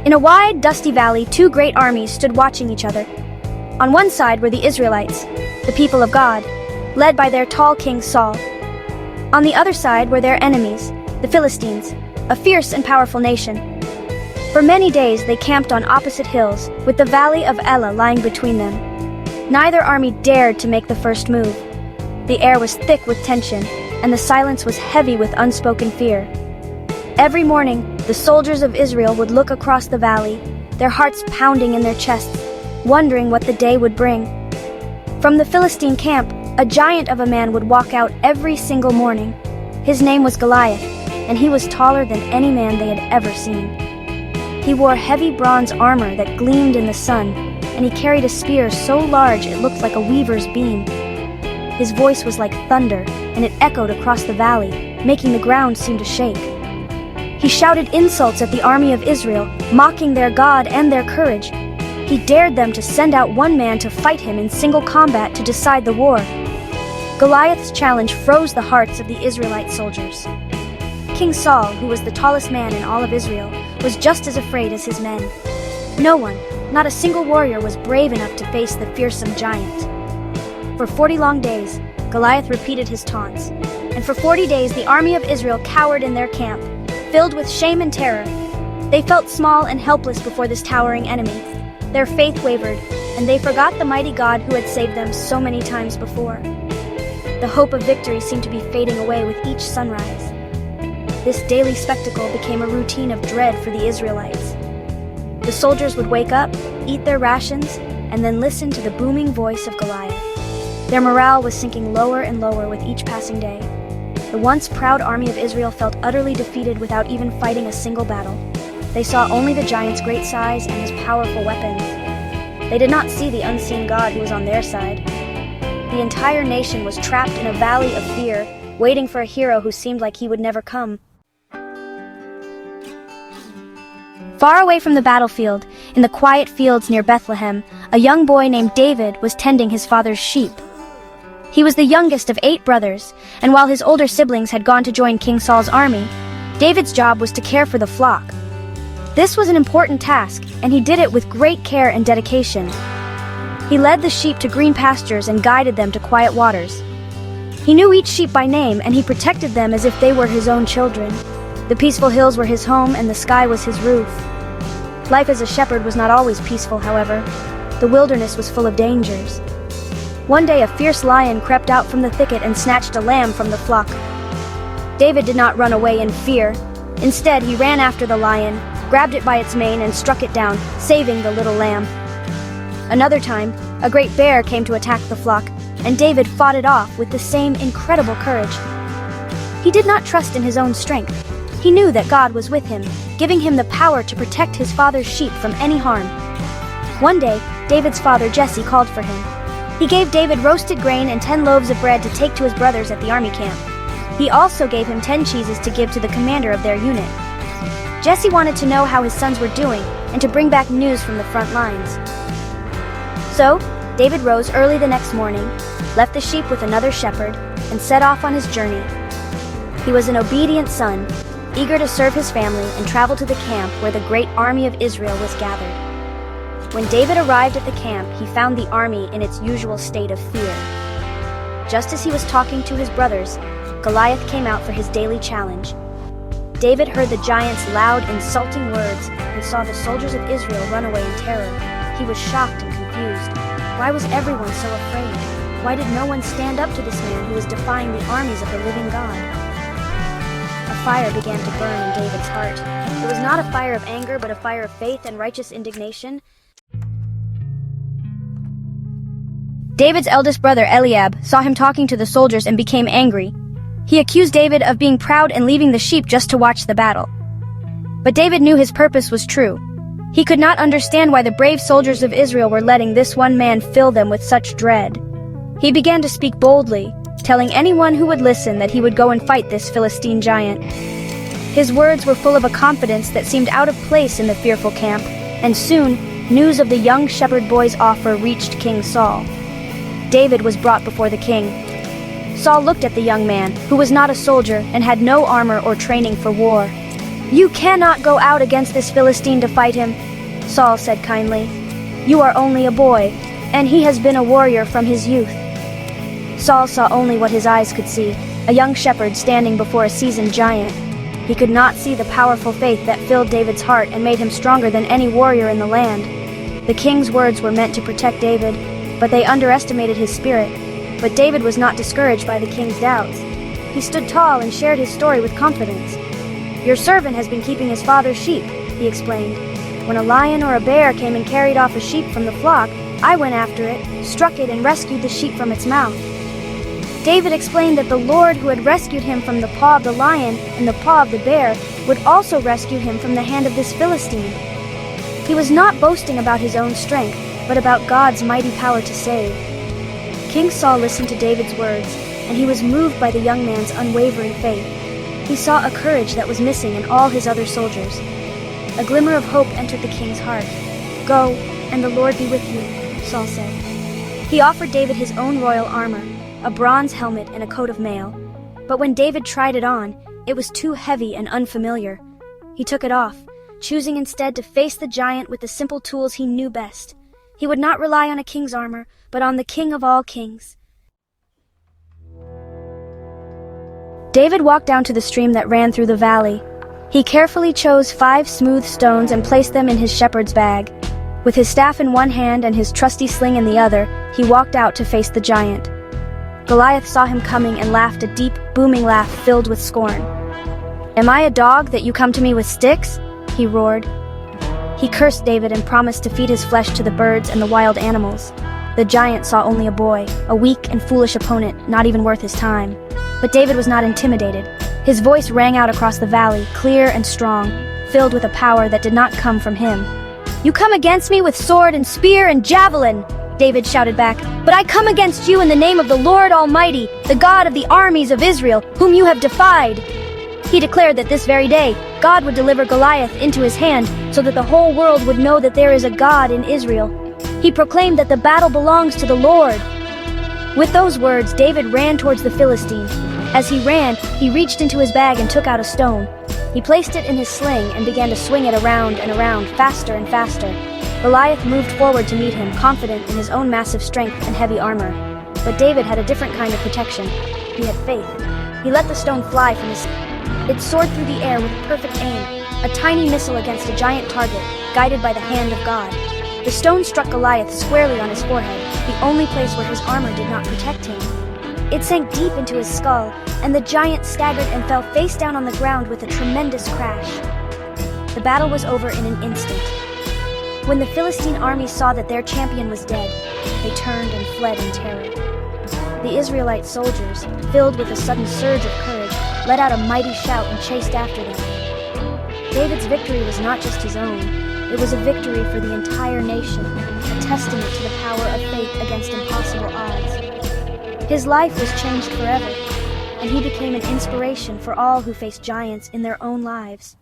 In a wide, dusty valley, two great armies stood watching each other. On one side were the Israelites, the people of God, led by their tall king Saul. On the other side were their enemies, the Philistines, a fierce and powerful nation. For many days they camped on opposite hills, with the valley of Elah lying between them. Neither army dared to make the first move. The air was thick with tension, and the silence was heavy with unspoken fear. Every morning, the soldiers of Israel would look across the valley, their hearts pounding in their chests, wondering what the day would bring. From the Philistine camp, a giant of a man would walk out every single morning. His name was Goliath, and he was taller than any man they had ever seen. He wore heavy bronze armor that gleamed in the sun, and he carried a spear so large it looked like a weaver's beam. His voice was like thunder, and it echoed across the valley, making the ground seem to shake. He shouted insults at the army of Israel, mocking their God and their courage. He dared them to send out one man to fight him in single combat to decide the war. Goliath's challenge froze the hearts of the Israelite soldiers. King Saul, who was the tallest man in all of Israel, was just as afraid as his men. No one, not a single warrior, was brave enough to face the fearsome giant. For 40 long days, Goliath repeated his taunts, and for 40 days the army of Israel cowered in their camp, filled with shame and terror. They felt small and helpless before this towering enemy. Their faith wavered, and they forgot the mighty God who had saved them so many times before. The hope of victory seemed to be fading away with each sunrise. This daily spectacle became a routine of dread for the Israelites. The soldiers would wake up, eat their rations, and then listen to the booming voice of Goliath. Their morale was sinking lower and lower with each passing day. The once proud army of Israel felt utterly defeated without even fighting a single battle. They saw only the giant's great size and his powerful weapons. They did not see the unseen God who was on their side. The entire nation was trapped in a valley of fear, waiting for a hero who seemed like he would never come. Far away from the battlefield, in the quiet fields near Bethlehem, a young boy named David was tending his father's sheep. He was the youngest of 8 brothers, and while his older siblings had gone to join King Saul's army, David's job was to care for the flock. This was an important task, and he did it with great care and dedication. He led the sheep to green pastures and guided them to quiet waters. He knew each sheep by name, and he protected them as if they were his own children. The peaceful hills were his home, and the sky was his roof. Life as a shepherd was not always peaceful, however. The wilderness was full of dangers. One day a fierce lion crept out from the thicket and snatched a lamb from the flock. David did not run away in fear. Instead, he ran after the lion, grabbed it by its mane and struck it down, saving the little lamb. Another time, a great bear came to attack the flock, and David fought it off with the same incredible courage. He did not trust in his own strength. He knew that God was with him, giving him the power to protect his father's sheep from any harm. One day, David's father Jesse called for him. He gave David roasted grain and 10 loaves of bread to take to his brothers at the army camp. He also gave him 10 cheeses to give to the commander of their unit. Jesse wanted to know how his sons were doing and to bring back news from the front lines. So, David rose early the next morning, left the sheep with another shepherd, and set off on his journey. He was an obedient son, eager to serve his family and travel to the camp where the great army of Israel was gathered. When David arrived at the camp, he found the army in its usual state of fear. Just as he was talking to his brothers, Goliath came out for his daily challenge. David heard the giant's loud, insulting words and saw the soldiers of Israel run away in terror. He was shocked and confused. Why was everyone so afraid? Why did no one stand up to this man who was defying the armies of the living God? A fire began to burn in David's heart. It was not a fire of anger, but a fire of faith and righteous indignation. David's eldest brother, Eliab, saw him talking to the soldiers and became angry. He accused David of being proud and leaving the sheep just to watch the battle. But David knew his purpose was true. He could not understand why the brave soldiers of Israel were letting this one man fill them with such dread. He began to speak boldly, telling anyone who would listen that he would go and fight this Philistine giant. His words were full of a confidence that seemed out of place in the fearful camp, and soon, news of the young shepherd boy's offer reached King Saul. David was brought before the king. Saul looked at the young man, who was not a soldier and had no armor or training for war. "You cannot go out against this Philistine to fight him," Saul said kindly. "You are only a boy, and he has been a warrior from his youth." Saul saw only what his eyes could see, a young shepherd standing before a seasoned giant. He could not see the powerful faith that filled David's heart and made him stronger than any warrior in the land. The king's words were meant to protect David, but they underestimated his spirit. But David was not discouraged by the king's doubts. He stood tall and shared his story with confidence. "Your servant has been keeping his father's sheep," he explained. "When a lion or a bear came and carried off a sheep from the flock, I went after it, struck it, and rescued the sheep from its mouth." David explained that the Lord who had rescued him from the paw of the lion and the paw of the bear would also rescue him from the hand of this Philistine. He was not boasting about his own strength, but about God's mighty power to save. King Saul listened to David's words, and he was moved by the young man's unwavering faith. He saw a courage that was missing in all his other soldiers. A glimmer of hope entered the king's heart. "Go, and the Lord be with you," Saul said. He offered David his own royal armor, a bronze helmet and a coat of mail. But when David tried it on, it was too heavy and unfamiliar. He took it off, choosing instead to face the giant with the simple tools he knew best. He would not rely on a king's armor, but on the King of all kings. David walked down to the stream that ran through the valley. He carefully chose 5 smooth stones and placed them in his shepherd's bag. With his staff in one hand and his trusty sling in the other, he walked out to face the giant. Goliath saw him coming and laughed a deep, booming laugh filled with scorn. "Am I a dog that you come to me with sticks?" he roared. He cursed David and promised to feed his flesh to the birds and the wild animals. The giant saw only a boy, a weak and foolish opponent, not even worth his time. But David was not intimidated. His voice rang out across the valley, clear and strong, filled with a power that did not come from him. "You come against me with sword and spear and javelin," David shouted back, "but I come against you in the name of the Lord Almighty, the God of the armies of Israel, whom you have defied." He declared that this very day, God would deliver Goliath into his hand so that the whole world would know that there is a God in Israel. He proclaimed that the battle belongs to the Lord. With those words, David ran towards the Philistine. As he ran, he reached into his bag and took out a stone. He placed it in his sling and began to swing it around and around, faster and faster. Goliath moved forward to meet him, confident in his own massive strength and heavy armor. But David had a different kind of protection. He had faith. He let the stone fly from his... It soared through the air with perfect aim, a tiny missile against a giant target, guided by the hand of God. The stone struck Goliath squarely on his forehead, the only place where his armor did not protect him. It sank deep into his skull, and the giant staggered and fell face down on the ground with a tremendous crash. The battle was over in an instant. When the Philistine army saw that their champion was dead, they turned and fled in terror. The Israelite soldiers, filled with a sudden surge of courage, let out a mighty shout and chased after them. David's victory was not just his own. It was a victory for the entire nation, a testament to the power of faith against impossible odds. His life was changed forever, and he became an inspiration for all who face giants in their own lives.